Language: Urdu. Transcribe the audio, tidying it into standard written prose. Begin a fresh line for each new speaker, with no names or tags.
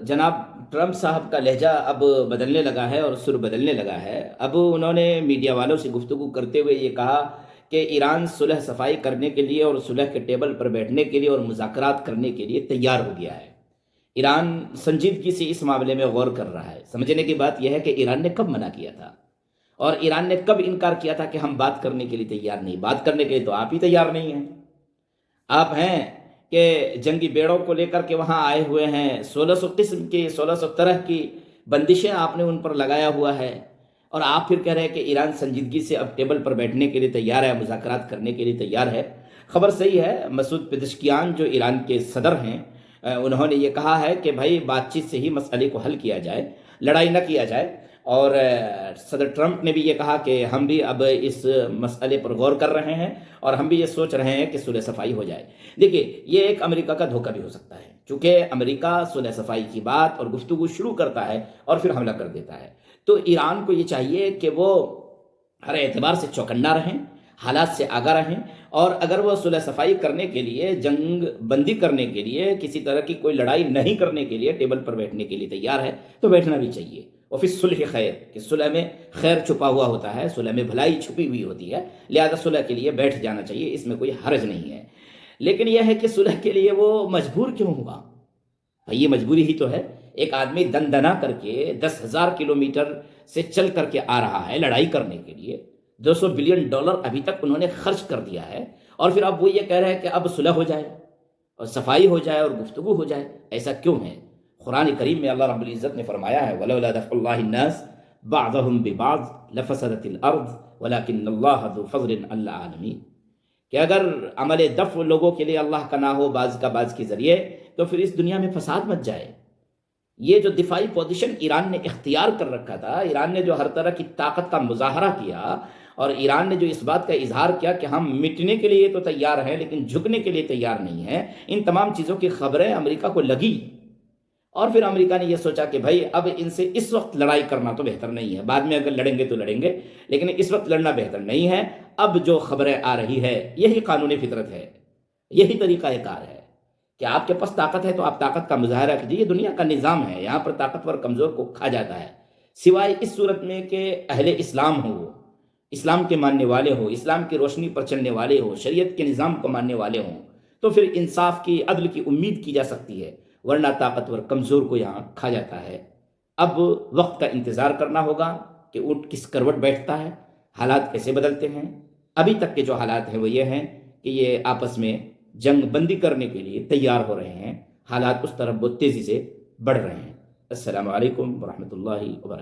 جناب ٹرمپ صاحب کا لہجہ اب بدلنے لگا ہے اور سر بدلنے لگا ہے۔ اب انہوں نے میڈیا والوں سے گفتگو کرتے ہوئے یہ کہا کہ ایران صلح صفائی کرنے کے لیے اور صلح کے ٹیبل پر بیٹھنے کے لیے اور مذاکرات کرنے کے لیے تیار ہو گیا ہے۔ ایران سنجیدگی سے اس معاملے میں غور کر رہا ہے۔ سمجھنے کی بات یہ ہے کہ ایران نے کب منع کیا تھا اور ایران نے کب انکار کیا تھا کہ ہم بات کرنے کے لیے تیار نہیں۔ بات کرنے کے لیے تو آپ ہی تیار نہیں ہیں۔ آپ ہیں کہ جنگی بیڑوں کو لے کر کے وہاں آئے ہوئے ہیں، 1600 قسم کی 1600 طرح کی بندشیں آپ نے ان پر لگایا ہوا ہے، اور آپ پھر کہہ رہے ہیں کہ ایران سنجیدگی سے اب ٹیبل پر بیٹھنے کے لیے تیار ہے، مذاکرات کرنے کے لیے تیار ہے۔ خبر صحیح ہے، مسعود پزشکیان جو ایران کے صدر ہیں، انہوں نے یہ کہا ہے کہ بھائی بات چیت سے ہی مسئلے کو حل کیا جائے، لڑائی نہ کیا جائے۔ اور صدر ٹرمپ نے بھی یہ کہا کہ ہم بھی اب اس مسئلے پر غور کر رہے ہیں اور ہم بھی یہ سوچ رہے ہیں کہ صلح صفائی ہو جائے۔ دیکھیے، یہ ایک امریکہ کا دھوکہ بھی ہو سکتا ہے، چونکہ امریکہ صلح صفائی کی بات اور گفتگو شروع کرتا ہے اور پھر حملہ کر دیتا ہے۔ تو ایران کو یہ چاہیے کہ وہ ہر اعتبار سے چوکنا رہیں، حالات سے آگاہ رہیں، اور اگر وہ صلح صفائی کرنے کے لیے، جنگ بندی کرنے کے لیے، کسی طرح کی کوئی لڑائی نہیں کرنے کے لیے ٹیبل پر بیٹھنے کے لیے تیار ہے تو بیٹھنا بھی چاہیے۔ اور پھر صلح خیر، کہ صلح میں خیر چھپا ہوا ہوتا ہے، صلح میں بھلائی چھپی ہوئی ہوتی ہے، لہذا صلح کے لیے بیٹھ جانا چاہیے، اس میں کوئی حرج نہیں ہے۔ لیکن یہ ہے کہ صلح کے لیے وہ مجبور کیوں ہوا؟ بھئی یہ مجبوری ہی تو ہے۔ ایک آدمی دن دنا کر کے 10,000 کلومیٹر سے چل کر کے آ رہا ہے لڑائی کرنے کے لیے، $200 بلین ابھی تک انہوں نے خرچ کر دیا ہے، اور پھر اب وہ یہ کہہ رہے ہیں کہ اب صلح ہو جائے اور صفائی ہو جائے اور گفتگو ہو جائے۔ ایسا کیوں ہے؟ قرآن کریم میں اللہ رب العزت نے فرمایا ہے وَلَوْلَا دَفْعُ اللَّهِ النَّاسَ بَعْضَهُمْ بِبَعْضٍ لَفَسَدَتِ الْأَرْضُ وَلَكِنَّ اللَّهَ ذُو فَضْلٍ عَلَى الْعَالَمِينَ، کہ اگر عمل دفع لوگوں کے لیے اللہ کا نہ ہو بعض کا بعض کے ذریعے، تو پھر اس دنیا میں فساد مچ جائے۔ یہ جو دفاعی پوزیشن ایران نے اختیار کر رکھا تھا، ایران نے جو ہر طرح کی طاقت کا مظاہرہ کیا، اور ایران نے جو اس بات کا اظہار کیا کہ ہم مٹنے کے لیے تو تیار ہیں لیکن جھکنے کے لیے تیار نہیں ہیں، ان تمام چیزوں کی خبریں امریکہ کو لگی، اور پھر امریکہ نے یہ سوچا کہ بھائی اب ان سے اس وقت لڑائی کرنا تو بہتر نہیں ہے، بعد میں اگر لڑیں گے تو لڑیں گے، لیکن اس وقت لڑنا بہتر نہیں ہے۔ اب جو خبریں آ رہی ہے یہی قانون فطرت ہے، یہی طریقہ کار ہے کہ آپ کے پاس طاقت ہے تو آپ طاقت کا مظاہرہ کیجیے۔ یہ دنیا کا نظام ہے، یہاں پر طاقتور کمزور کو کھا جاتا ہے، سوائے اس صورت میں کہ اہل اسلام ہو، وہ اسلام کے ماننے والے ہوں، اسلام کی روشنی پر چلنے والے ہوں، شریعت کے نظام کو ماننے والے ہوں، تو پھر انصاف کی، عدل کی امید کی جا سکتی ہے، ورنہ طاقتور کمزور کو یہاں کھا جاتا ہے۔ اب وقت کا انتظار کرنا ہوگا کہ اونٹ کس کروٹ بیٹھتا ہے، حالات کیسے بدلتے ہیں۔ ابھی تک کے جو حالات ہیں وہ یہ ہیں کہ یہ آپس میں جنگ بندی کرنے کے لیے تیار ہو رہے ہیں، حالات اس طرف بہت تیزی سے بڑھ رہے ہیں۔ السلام علیکم ورحمۃ اللہ وبرکاتہ۔